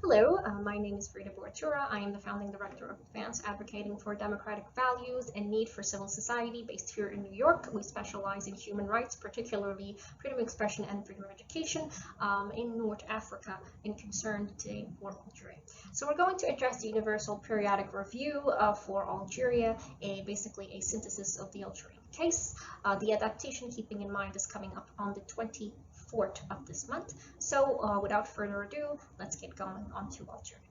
Hello, my name is Frida Boatura. I am the founding director of Advance, advocating for democratic values and need for civil society based here in New York. We specialize in human rights, particularly freedom of expression and freedom of education in North Africa, and concerned today for Algeria. So we're going to address the Universal Periodic Review for Algeria, basically a synthesis of the Algerian case. The adaptation, keeping in mind, is coming up on the 24th of this month. So without further ado, let's get going on to Algeria.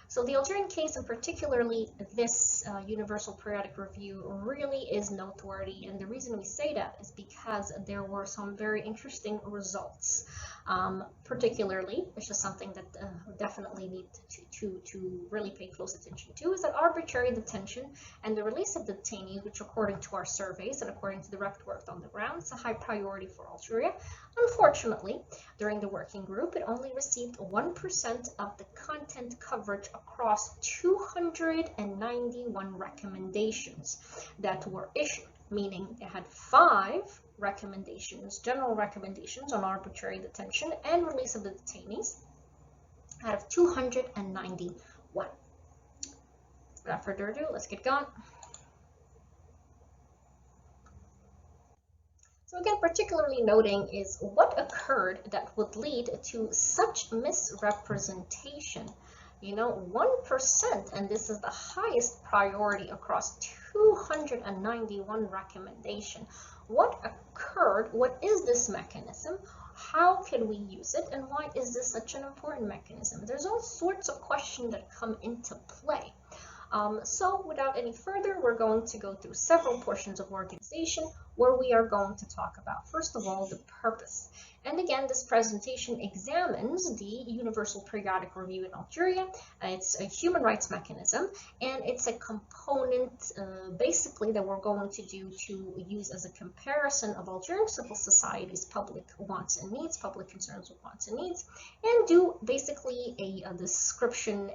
So the Algerian case, and particularly this Universal Periodic Review, really is noteworthy. And the reason we say that is because there were some very interesting results. Particularly, which is something that definitely need to really pay close attention to, is that arbitrary detention and the release of detainees, which according to our surveys and according to the direct work on the ground, is a high priority for Algeria. Unfortunately, during the working group, it only received 1% of the content coverage across 291 recommendations that were issued, meaning it had 5 recommendations, general recommendations on arbitrary detention and release of the detainees out of 291. Without further ado, let's get going. So again, particularly noting is what occurred that would lead to such misrepresentation. 1%, and this is the highest priority across 291 recommendation. What occurred? What is this mechanism? How can we use it? And why is this such an important mechanism? There's all sorts of questions that come into play. So without any further, we're going to go through several portions of organization where we are going to talk about, first of all, the purpose. And again, this presentation examines the Universal Periodic Review in Algeria. It's a human rights mechanism, and it's a component basically that we're going to use as a comparison of Algerian civil society's public wants and needs, public concerns with wants and needs, and do basically a description,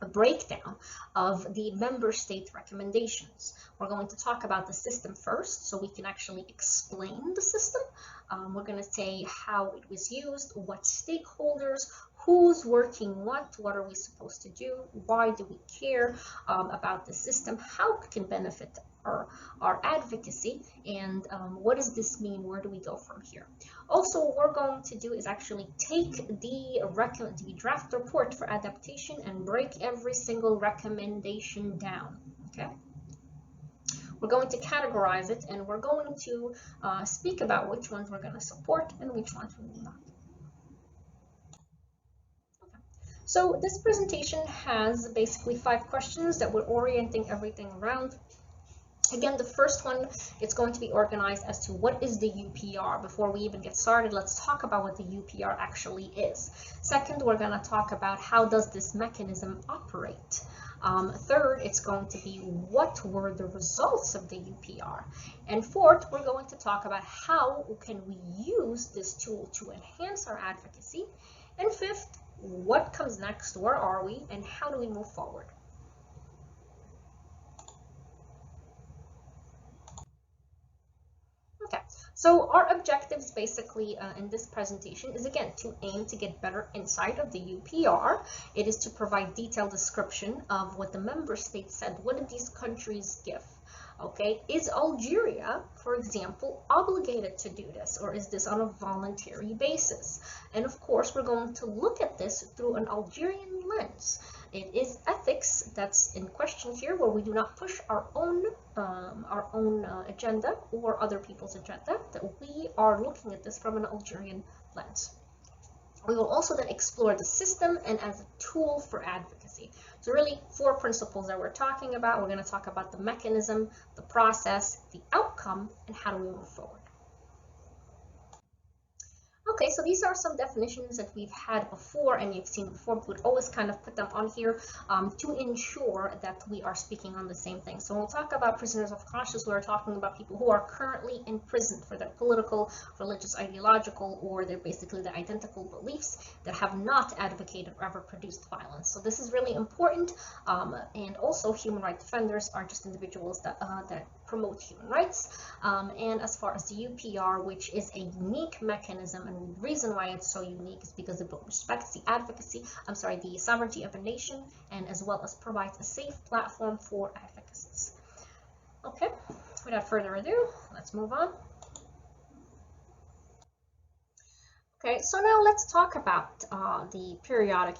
a breakdown of the member state recommendations. We're going to talk about the system first, so we can actually explain the system. We're going to say how it was used, what stakeholders, who's working what are we supposed to do, why do we care about the system, how it can benefit our advocacy, and what does this mean, where do we go from here. Also, what we're going to do is actually take the draft report for adaptation and break every single recommendation down, okay? We're going to categorize it, and we're going to speak about which ones we're going to support and which ones we will not. Okay. So this presentation has basically 5 questions that we're orienting everything around. Again, the first one, it's going to be organized as to what is the UPR. Before we even get started, let's talk about what the UPR actually is. Second, we're going to talk about how does this mechanism operate. Third, it's going to be what were the results of the UPR. And fourth, we're going to talk about how can we use this tool to enhance our advocacy. And fifth, what comes next, where are we, and how do we move forward. Okay, so our objectives basically in this presentation is, again, to aim to get better insight of the UPR. It is to provide detailed description of what the member states said. What did these countries give? Okay, is Algeria, for example, obligated to do this, or is this on a voluntary basis? And of course, we're going to look at this through an Algerian lens. It is ethics that's in question here, where we do not push our own agenda or other people's agenda, that we are looking at this from an Algerian lens. We will also then explore the system and as a tool for advocacy. So really 4 principles that we're talking about. We're going to talk about the mechanism, the process, the outcome, and how do we move forward. Okay, so these are some definitions that we've had before and you've seen before, but we'd always kind of put them on here to ensure that we are speaking on the same thing. So when we'll talk about prisoners of conscience, we're talking about people who are currently in prison for their political, religious, ideological, or their basically their identical beliefs that have not advocated or ever produced violence. So this is really important. And also human rights defenders are just individuals that promote human rights. And as far as the UPR, which is a unique mechanism, and the reason why it's so unique is because it respects the sovereignty of a nation, and as well as provides a safe platform for advocacies. Okay, without further ado, let's move on. Okay, so now let's talk about the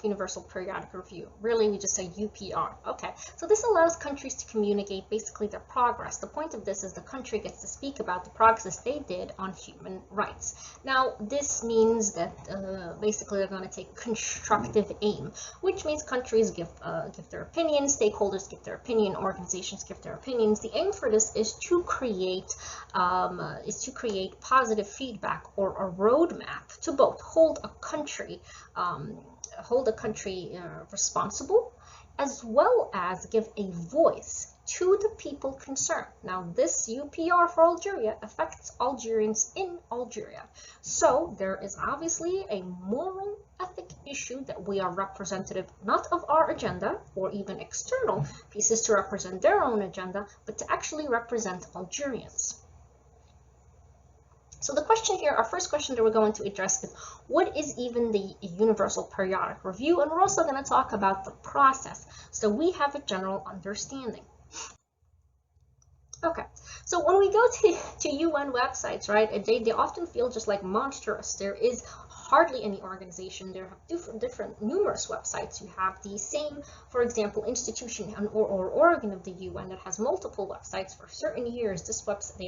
Universal Periodic Review. Really, we just say UPR. Okay, so this allows countries to communicate basically their progress. The point of this is the country gets to speak about the progress they did on human rights. Now, this means that basically they're going to take constructive aim, which means countries give their opinions, stakeholders give their opinion, organizations give their opinions. The aim for this is to create positive feedback or a roadmap to both hold a country responsible, as well as give a voice to the people concerned. Now, this UPR for Algeria affects Algerians in Algeria. So there is obviously a moral ethic issue that we are representative not of our agenda or even external pieces to represent their own agenda, but to actually represent Algerians. So the question here, our first question that we're going to address is, what is even the Universal Periodic Review? And we're also going to talk about the process, so we have a general understanding. Okay, so when we go to UN websites, right, they often feel just like monstrous. There is hardly any organization. There have numerous websites. You have the same, for example, institution or organ of the UN that has multiple websites for certain years. This website,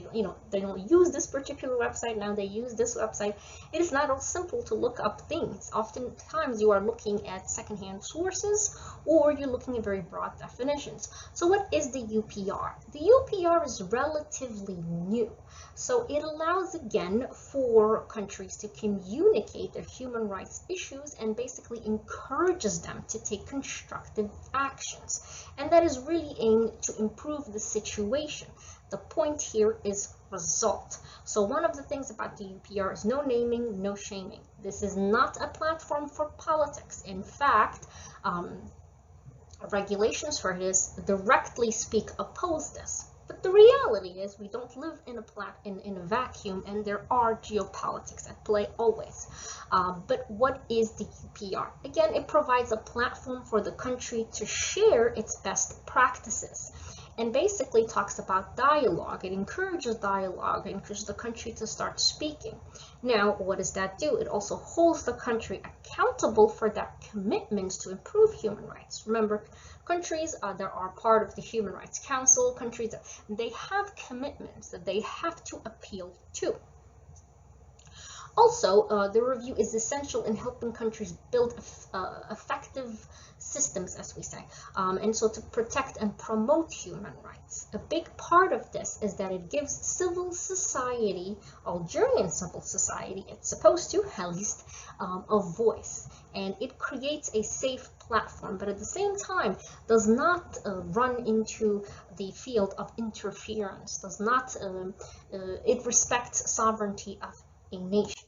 they don't use this particular website, now they use this website. It is not all simple to look up things. Oftentimes you are looking at secondhand sources, or you're looking at very broad definitions. So what is the UPR? The UPR is relatively new. So it allows, again, for countries to communicate their human rights issues and basically encourages them to take constructive actions. And that is really aimed to improve the situation. The point here is result. So one of the things about the UPR is no naming, no shaming. This is not a platform for politics. In fact, regulations for this directly oppose this. But the reality is we don't live in a vacuum, and there are geopolitics at play always. But what is the UPR? Again, it provides a platform for the country to share its best practices, and basically talks about dialogue. It encourages dialogue, it encourages the country to start speaking. Now, what does that do? It also holds the country accountable for their commitments to improve human rights. Remember, countries that are part of the Human Rights Council, countries that they have commitments that they have to appeal to. Also, the review is essential in helping countries build effective systems, as we say, and so to protect and promote human rights. A big part of this is that it gives civil society, Algerian civil society, it's supposed to, at least, a voice. And it creates a safe platform, but at the same time does not run into the field of interference, it respects sovereignty of a nation.